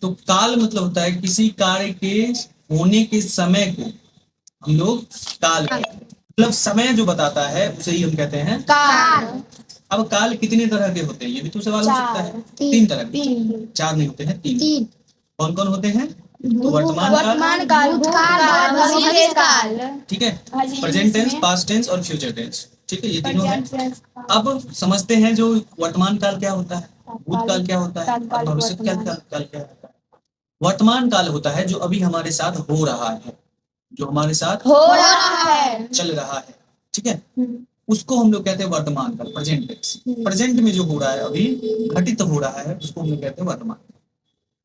तो काल मतलब होता है किसी कार्य के होने के समय को हम लोग काल कहते हैं। मतलब समय जो बताता है उसे ही हम कहते हैं काल। अब काल कितने तरह के होते हैं ये भी तो सवाल हो सकता है। तीन तरह के। चार नहीं होते हैं, तीन। कौन कौन होते हैं? तो वर्तमान काल, भूतकाल और भविष्य काल। ठीक है, प्रेजेंट टेंस, पास्ट टेंस और फ्यूचर टेंस। ठीक है, ये तीनों है। अब समझते हैं जो वर्तमान काल क्या होता है, भूतकाल क्या होता है और भविष्य काल क्या होता है। वर्तमान काल होता है जो अभी हमारे साथ हो रहा है, जो हमारे साथ हो रहा है, चल रहा है। ठीक है, उसको हम लोग कहते हैं वर्तमान काल, प्रेजेंट टेंस। प्रेजेंट में जो हो रहा है, अभी घटित हो रहा है, उसको हम लोग कहते हैं वर्तमान।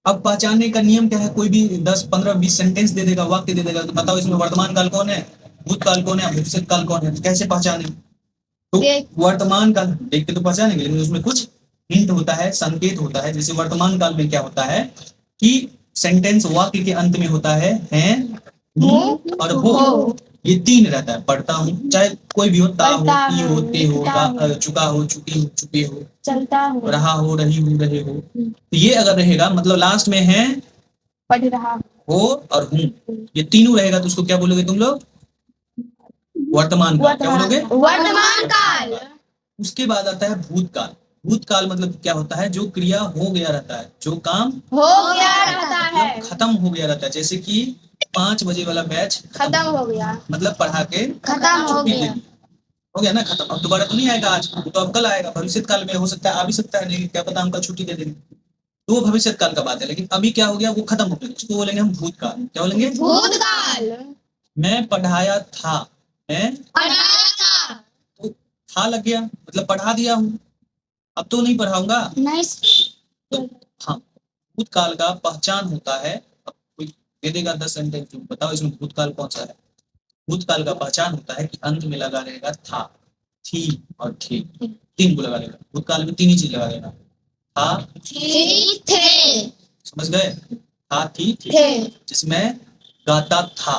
अब पहचानने का नियम क्या है? कोई भी 10, 15, 20 सेंटेंस दे देगा, वाक्य दे देगा, तो बताओ इसमें वर्तमान काल कौन है, भूतकाल कौन है, भविष्य काल कौन है, कैसे पहचाने? तो वर्तमान काल देख के तो पहचानेंगे, लेकिन उसमें कुछ हिंट होता है, संकेत होता है। जैसे वर्तमान काल में क्या होता है कि सेंटेंस वाक्य के अंत में होता है हूं और हो, ये तीन रहता है। पढ़ता हूँ, चाहे कोई भी हो, ता हो, ती हो, ते हो, चुका हो, चुकी हो, चुके हो, चलता हो, रहा हो, रही हो, रहे हो। तो ये अगर रहेगा मतलब लास्ट में है पढ़ रहा हो और हूं, ये तीनों रहेगा तो उसको क्या बोलोगे तुम लोग? वर्तमान काल। क्या बोलोगे? वर्तमान काल। उसके बाद आता है भूतकाल। भूतकाल मतलब क्या होता है? जो क्रिया हो गया रहता है, जो काम हो गया रहता है, मतलब खत्म हो गया रहता है। जैसे कि 5 बजे वाला बैच खत्म हो गया, मतलब पढ़ा के खत्म हो छुट्टी दे गया, दी, हो गया ना खत्म। अब दोबारा तो नहीं आएगा आज, तो अब कल आएगा। भविष्य काल में हो सकता है आ भी सकता है, नहीं क्या पता हम कल छुट्टी दे देंगे, तो वो भविष्य काल का बात है। लेकिन अभी क्या हो गया, वो खत्म हो गया, उसको बोलेंगे हम भूतकाल। क्या बोलेंगे? भूतकाल। मैं पढ़ाया था, मैं पढ़ाया था, तो था लग गया मतलब पढ़ा दिया हूँ, अब तो नहीं पढ़ाऊंगा। नहीं। तो हाँ, भूतकाल का पहचान होता है। अब कोई दे देगा 10 सेंटेंस, तुम बताओ इसमें भूतकाल कौन सा है? भूतकाल का पहचान होता है कि अंत में लगा रहेगा था, थी और थे, तीन को लगा रहेगा। भूतकाल में तीन ही चीज लगा रहेगा, था, थी, थे। समझ गए? था, थी, थे। जिसमें गाता था,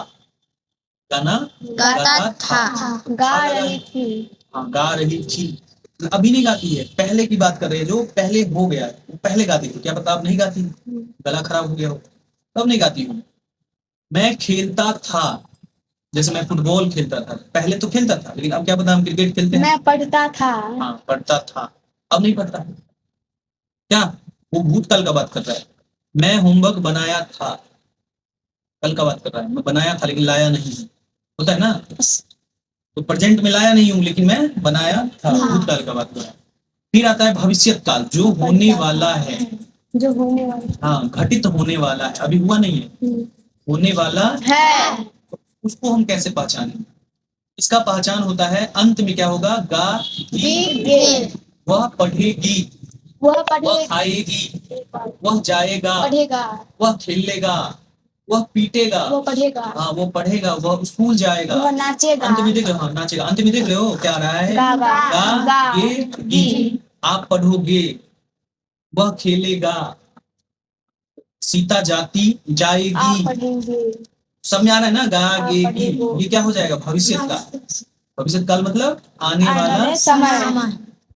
गाना गाता था, गा रही थी, हाँ गा रही थी। अभी नहीं गाती है, पहले की बात कर रहे हैं, जो पहले हो गया है, वो पहले गाती थी। क्या पता अब नहीं गाती, गला खराब हो गया हो, तब नहीं गाती हूँ। मैं खेलता था, जैसे मैं फुटबॉल खेलता था, पहले तो खेलता था, लेकिन अब क्या पता हम क्रिकेट खेलते हैं। मैं पढ़ता था, हाँ पढ़ता था, अब नहीं पढ़ता। क्या? वो भूतकाल का बात कर रहा है। मैं होमवर्क बनाया था, कल का बात कर रहा है। मैं बनाया था लेकिन लाया नहीं, होता है ना। तो प्रेजेंट में लाया नहीं हूँ लेकिन मैं बनाया था, भूतकाल का बात कर रहा है। फिर आता है भविष्य काल, जो होने वाला है, जो होने वाला, हाँ घटित होने वाला है, अभी हुआ नहीं है, होने वाला है। तो उसको हम कैसे पहचानें? इसका पहचान होता है अंत में क्या होगा, गा गी, वह पढ़ेगी, वह वह खाएगी, वह जाएगा, पढ़ेगा, वह खेलेगा, वह पीटेगा, वो पढ़ेगा, हाँ वो पढ़ेगा, वह स्कूल जाएगा, वह नाचेगा, अंत में देख रहे हो, हाँ नाचेगा। अंत में देख रहे हो क्या आ रहा है, गा गी, आप पढ़ोगे, वह खेलेगा, सीता जाती जाएगी, आप पढ़ेंगे, समझ आ रहा है ना, गा गे गी। ये क्या हो जाएगा? भविष्य काल। भविष्य काल मतलब आने वाला समय।